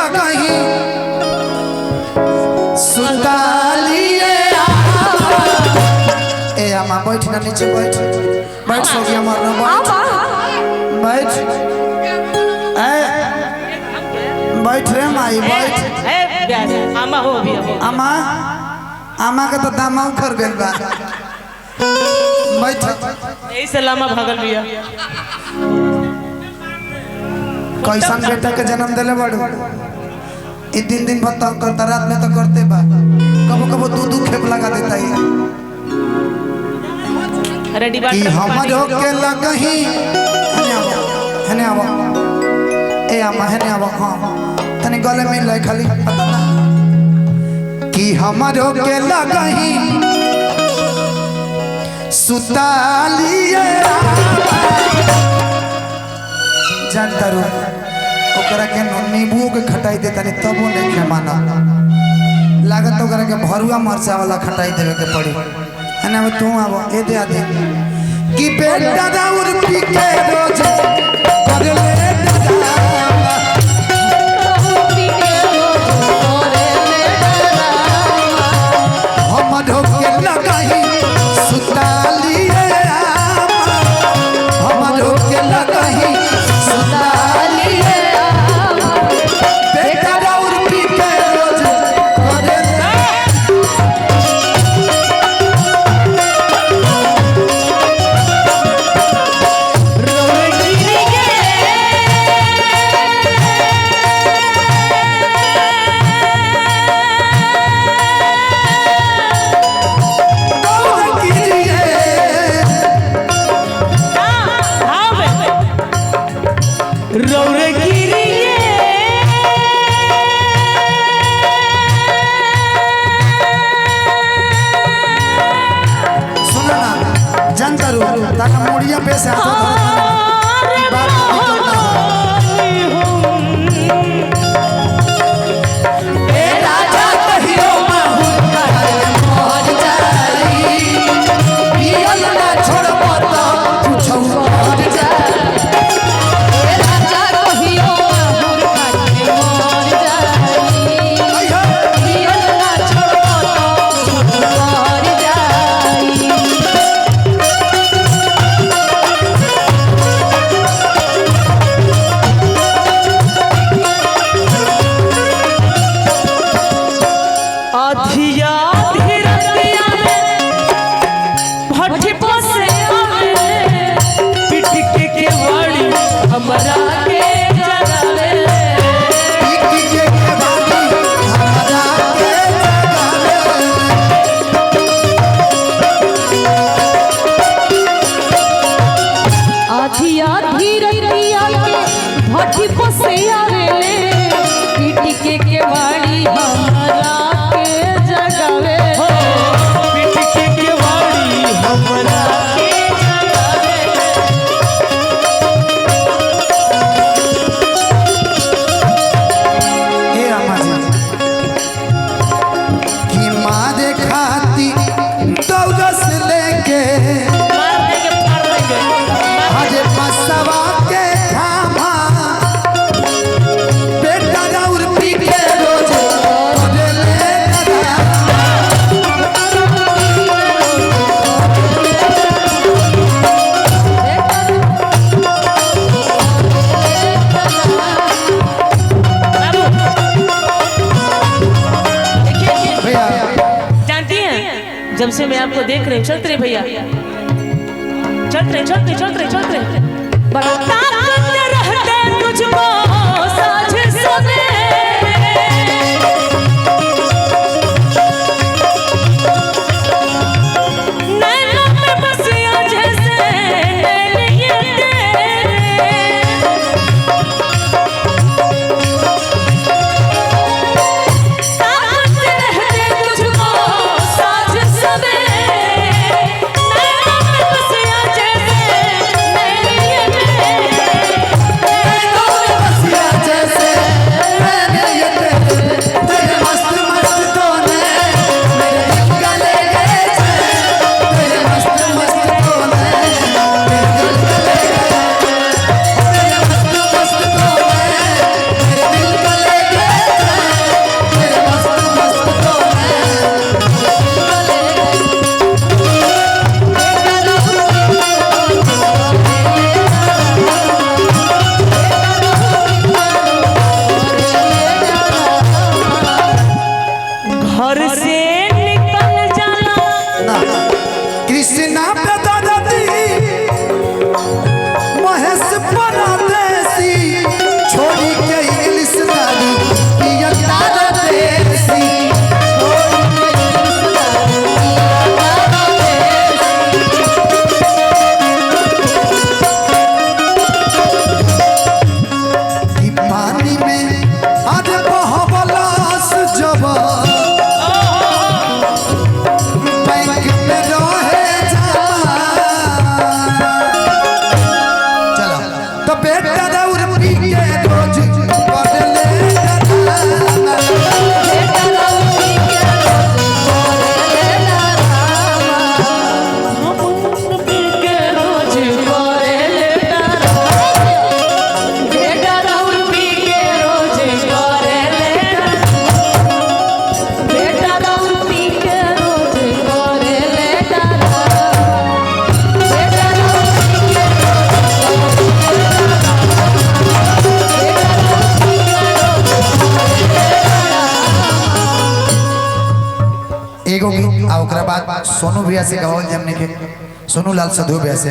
लगही सुतालिए ए अम्मा बैठ ना नीचे बैठ बैठ सोफिया मरना बैठ बैठ रे माई बैठ आमा हो भी अम्मा अम्मा का तो दामा उखड़ गइल बा बैठ यही से लामा भागल बिया कैसन बेटा के जन्म दिले बड़ू ई दिन दिन भर तंग करता रात में तो करते बा कबो कबो दू खेप लगा देता है रेडी कि हमरो के लगही हने आवा ए अम्मा हने आवा हां तने गले में ले खाली पता ना कि हमरो के लगही सुतालिए जानता रो ओकरा के नींबू के खटाई देता नहीं तबो नहीं खे माना लागत ओकरा के भरुआ मरचा वाला खटाई देवे के पड़ी है ना तू आबो ए दे आ दे कि बेटा दाउर पी के रोज कर ले हम ढोक के लगाई सुतालिए हम ढोक के लगाई सुतालिए बेटा दाउर पी के रोज कर ले रौरे गिरिए सुना ना जानता रू ताका मुड़िया पे से आता ए राजा कहियो माहुर करे मोर जाई पियल ना छोड़ब त कुछौ कर जाई हमरा के जगावे पीकी के बानी हमरा के जगावे आधी आधी रतिया के भट्टी पसे आवेले पीटी के केवाड़ी हमरा के जगावे पीठ के केवाड़ी हमरा के जगावे हे अम्मा जी कि मारे खाती दौलत लेके मार देंगे फाड़ देंगे हजे पसवा के खामा बेटा दाउर पी के रोज करे ले दादा भैया जानती हैं जब से मैं आपको देख रही हूँ चलते रहे भैया चलते रहे बड़ा ताकत रहते तुझको साझ सवेरे नैनों में बसिया जैसे नैन ये तेरे ताकत रहते तुझको साझ सवेरे नैनों में बसिया जैसे नैन ये तेरे ओकरा बाद सोनू भैया से गवाल जमने के सोनू लाल सधु भैया से